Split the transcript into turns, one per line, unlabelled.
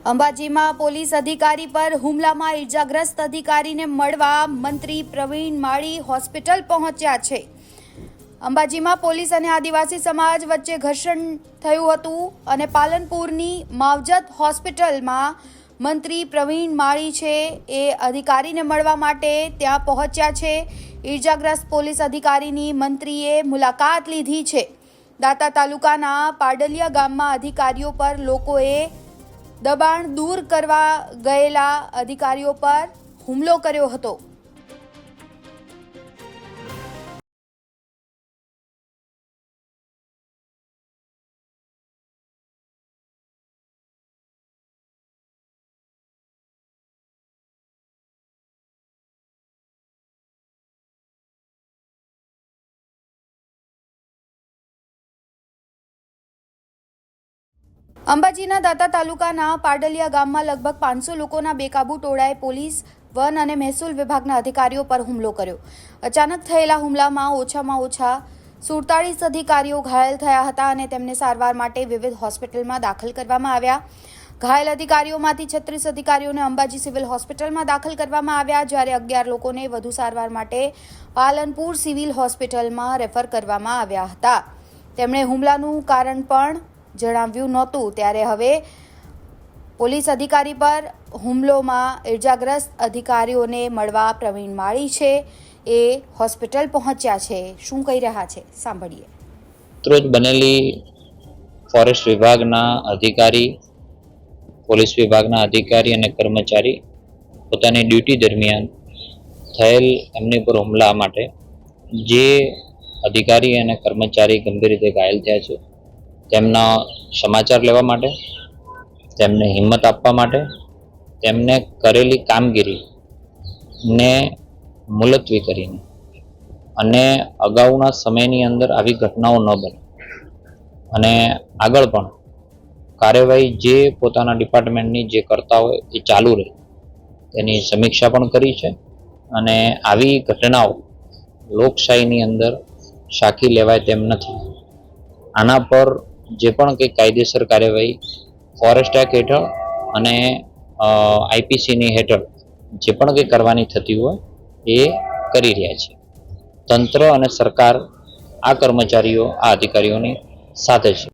અંબાજીમાં પોલીસ અધિકારી પર હુમલામાં ઈજાગ્રસ્ત અધિકારીને મળવા મંત્રી પ્રવીણ માળી હોસ્પિટલ પહોંચ્યા છે। અંબાજીમાં પોલીસ અને આદિવાસી સમાજ વચ્ચે ઘર્ષણ થયું હતું અને પાલનપુરની માવજત હોસ્પિટલમાં મંત્રી પ્રવીણ માળી છે એ અધિકારીને મળવા માટે ત્યાં પહોંચ્યા છે। ઈજાગ્રસ્ત પોલીસ અધિકારીની મંત્રીએ મુલાકાત લીધી છે। દાતા તાલુકાના પાડલિયા ગામમાં અધિકારીઓ પર લોકોએ દબાણ દૂર કરવા ગયેલા અધિકારીઓ પર હુમલો કર્યો હતો। અંબાજીના દાતા તાલુકાના પાડલિયા ગામમાં લગભગ 500 લોકોના બેકાબુ ટોળાએ પોલીસ, વન અને મહેસૂલ વિભાગના અધિકારીઓ પર હુમલો કર્યો। અચાનક થયેલા હુમલામાં ઓછામાં ઓછા 47 અધિકારીઓ ઘાયલ થયા હતા અને તેમને સારવાર માટે વિવિધ હોસ્પિટલમાં દાખલ કરવામાં આવ્યા। ઘાયલ અધિકારીઓમાંથી 36 અધિકારીઓને અંબાજી સિવિલ હોસ્પિટલમાં દાખલ કરવામાં આવ્યા, જ્યારે 11 લોકોને વધુ સારવાર માટે પાલનપુર સિવિલ હોસ્પિટલમાં રેફર કરવામાં આવ્યા હતા। તેમણે હુમલાનું કારણ પણ જણાવ્યું નહોતું, ત્યારે હવે પોલીસ અધિકારી પર હુમલોમાં ઇજાગ્રસ્ત અધિકારીઓને મળવા પ્રવીણ માળી છે એ હોસ્પિટલ પહોંચ્યા છે। શું કહી રહ્યા છે સાંભળીએ।
રોજ બનેલી ફોરેસ્ટ વિભાગના અધિકારી, પોલીસ વિભાગના અધિકારી અને કર્મચારી પોતાની ડ્યુટી દરમિયાન થયેલ એમની પર હુમલા માટે જે અધિકારી અને કર્મચારી ગંભીર રીતે ઘાયલ થયા છે તેમના સમાચાર લેવા માટે, તેમને હિંમત આપવા માટે, તેમને કરેલી કામગીરીને મુલતવી કરીને અને અગાઉના સમયની અંદર આવી ઘટનાઓ ન બને અને આગળ પણ કાર્યવાહી જે પોતાના ડિપાર્ટમેન્ટની જે કરતા હોય એ ચાલુ રહે તેની સમીક્ષા પણ કરી છે અને આવી ઘટનાઓ લોકશાહીની અંદર સાખી લેવાય તેમ નથી। આના પર જે પણ કંઈ કાયદેસર કાર્યવાહી ફોરેસ્ટ એક્ટ હેઠળ અને આઈપીસીની હેઠળ જે પણ કંઈ કરવાની થતી હોય એ કરી રહ્યા છે। તંત્ર અને સરકાર આ કર્મચારીઓ, આ અધિકારીઓની સાથે છે।